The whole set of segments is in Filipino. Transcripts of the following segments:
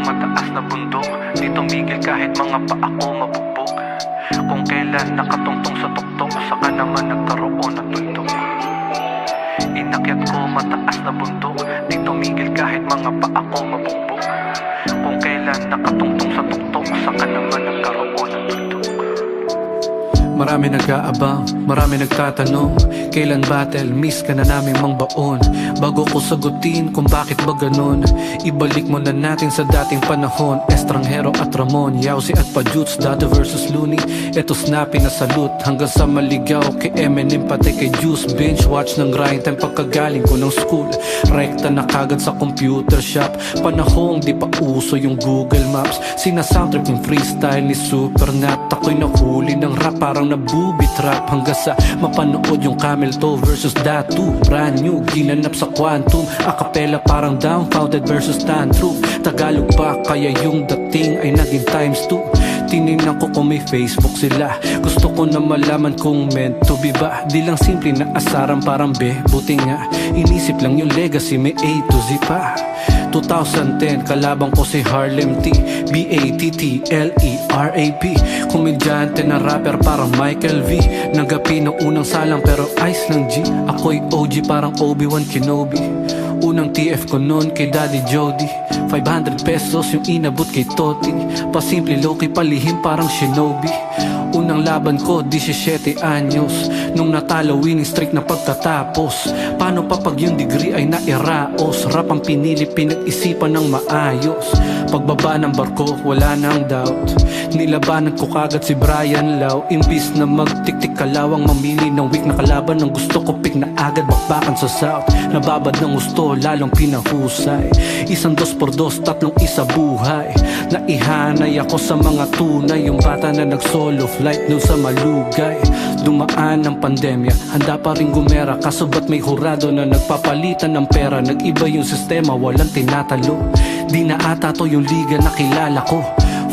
mataas na bundok, di tumigil kahit mga paa ko mabugbog. Kung kailan nakatungtong sa tuktok, saka naman nagkaroon ng tuldok. Inakyat ko mataas na bundok, di tumigil kahit mga paa ko mabugbog. Kung kailan nakatungtong sa tuktok, saka naman nagkaroon ng tuldok. Marami nag-aabang, marami nagtatanong, kailan battle, miss ka na namin mang baon. Bago ko sagutin kung bakit ba ganon, ibalik mo na natin sa dating panahon. Estranghero at Ramon, Yausi at Pajuts, Dado versus Looney. Eto snappy na salut, hanggang sa maligaw kay Eminem pati kay Juice. Binge watch ng grind time pagkagaling ko ng school. Rekta na kagad sa computer shop, panahong di pa uso yung Google Maps. Sinasoundtrack yung freestyle ni Supernat, ako'y nahuli ng rap parang nabubitrap. Hanggang sa mapanood yung Camel Toe versus Datu, brand new, ginanap sa Quantum. Acapella parang Dumbfounded versus Tantrum. Tagalog pa kaya yung dating ay naging times 2. Tinignan ko kung may Facebook sila, gusto ko na malaman kung meant to be ba. Di lang simple na asaran parang buti nga inisip lang yung legacy may A to Z pa. 2010 kalabang ko si Harlem T, B-A-T-T-L-E-R-A-P. Komedyante na rapper parang Michael V. Nagapi ng unang salang pero ice lang G. Ako'y OG parang Obi-Wan Kenobi. Unang TF ko noon kay Daddy Jody, 500 pesos yung inabot kay Toti. Pasimple low-key palihim parang Shinobi. Unang laban ko 17 anyos, nung natalo winning streak na pagkatapos. Paano pa pag yung degree ay nairaos? Rap ang pinili, pinag-isipan ng maayos. Pagbaba ng barko, wala nang doubt, nilabanan ko kagad si Brian Lau. Imbis na magtik-tik kalawang mamili ng weak na kalaban, ang gusto ko pick na agad bakbakan sa south. Nababad ng gusto, lalong pinahusay. Isang 2x2, tatlong isa buhay. Naihanay ako sa mga tunay, yung bata na nag-solo flight nun sa Malugay. Dumaan ng pandemya, handa pa rin gumera, kaso ba't may hurado na nagpapalitan ng pera? Nag-iba yung sistema, walang tinatalo. Di na ata to yung liga na kilala ko.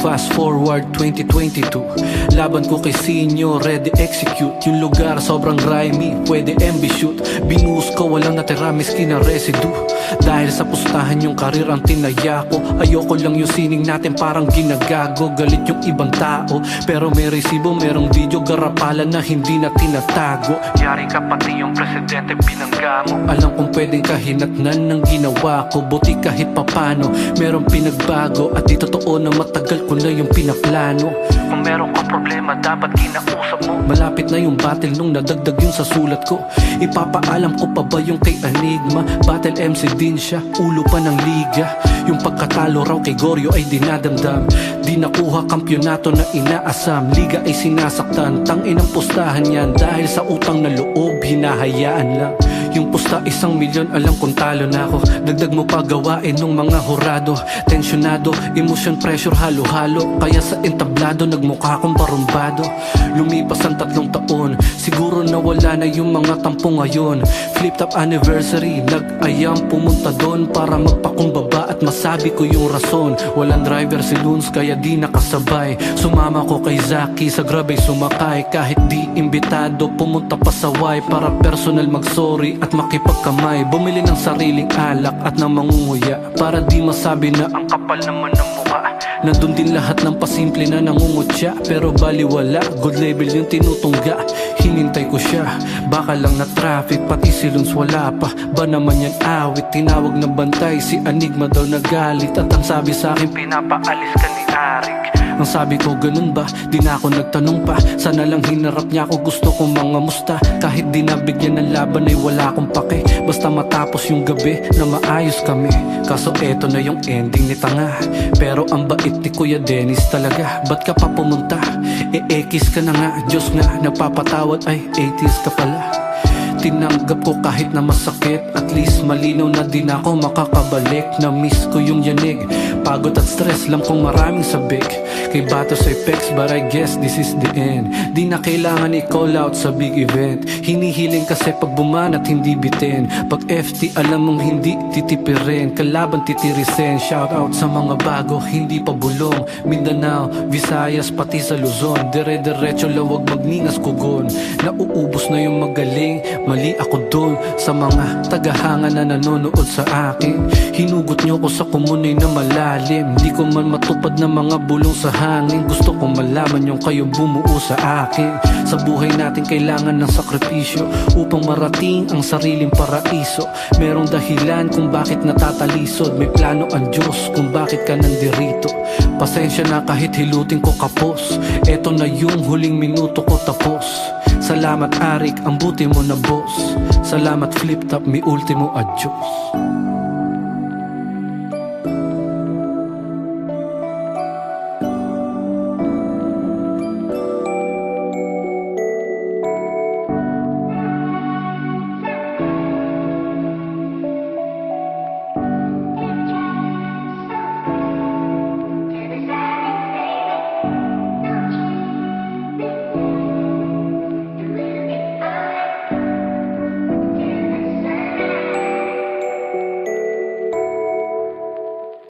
Fast forward 2022, laban ko kay Sinyo, ready execute. Yung lugar sobrang grimy, pwede MB shoot. Binuhos ko, walang natira miski na residue. Dahil sa pustahan yung karir ang tinaya ko. Ayoko lang yung sining natin parang ginagago. Galit yung ibang tao, pero may resibo, merong video, garapalan na hindi na tinatago. Yari ka pati yung presidente binangga mo. Alam kong pwedeng kahinatnan ng ginawa ko, buti kahit papano merong pinagbago. At di totoo na matagal ko na yung pinaplano. Kung meron kang problema dapat kinausap mo. Malapit na yung battle nung nadagdag yung sa sulat ko. Ipapaalam ko pa ba yung kay Enigma? Battle MC din siya, ulo pa ng liga. Yung pagkatalo raw kay Goryo ay dinadamdam. Di nakuha kampyonato na inaasam, liga ay sinasaktan. Tangin ang pustahan yan, dahil sa utang na loob hinahayaan lang. Yung pusta 1,000,000, alam kong talo na ako. Dagdag mo pa gawain nung mga hurado. Tensyonado, emotion, pressure, halo-halo. Kaya sa entablado, nagmukha akong parumbado. Lumipas ang 3 taon, siguro nawala na yung mga tampo ngayon. Flip top anniversary, nag-ayam pumunta doon para magpakumbaba at masabi ko yung rason. Walang driver si Loons kaya di nakasabay. Sumama ko kay Zaki, sa grabay sumakay. Kahit di imbitado, pumunta pa sa Y para personal mag-sorry at makipagkamay. Bumili ng sariling alak at ng mangunguya para di masabi na ang kapal naman ng mukha. nandun din lahat ng pasimple na nangungutya, pero baliwala, good label yung tinutungga. Hinintay ko siya, baka lang na traffic, pati si Luns wala pa. Ba naman yan awit, tinawag na bantay, si Enigma daw nagalit. At ang sabi sa akin, pinapaalis ka ni Arik. ang sabi ko, ganun ba? Di na ako nagtanong pa. Sana lang hinarap niya ako, gusto kong mga musta. Kahit di nabigyan ng laban ay wala akong pake. Basta matapos yung gabi na maayos kami. Kaso eto na yung ending ni Tanga. Pero ang bait ni Kuya Dennis talaga. Ba't ka pa pumunta? E-ekis ka na nga, Diyos nga nagpapatawad, ay 80s ka pala. Tinanggap ko kahit na masakit, at least malinaw na din ako makakabalik. Na miss ko yung yanig, pagod at stress, lang kong maraming sabik. Kay Batos Apex, but I guess this is the end. Di na kailangan i-call out sa big event. Hinihiling kasi pag bumanat hindi bitin. Pag FT alam mong hindi titipirin, kalaban titirisin. Shout out sa mga bago, hindi pa bulong. Mindanao, Visayas, pati sa Luzon. Dire-diretso lawag magningas kugon. Nauubos na yung magaling, mali ako dun. Sa mga tagahanga na nanonood sa akin, hinugot nyo ko sa komunay na malalim. Di ko man matupad na mga bulong sa hangin. Gusto ko malaman yung kayo bumuo sa akin. Sa buhay natin kailangan ng sakripisyo upang marating ang sariling paraiso. Merong dahilan kung bakit natatalisod. May plano ang Diyos kung bakit ka nandirito. Pasensya na kahit hilutin ko kapos. Eto na yung huling minuto ko tapos. Salamat Arik, ang buti mo na boss. Salamat Flip Top, mi ultimo adios.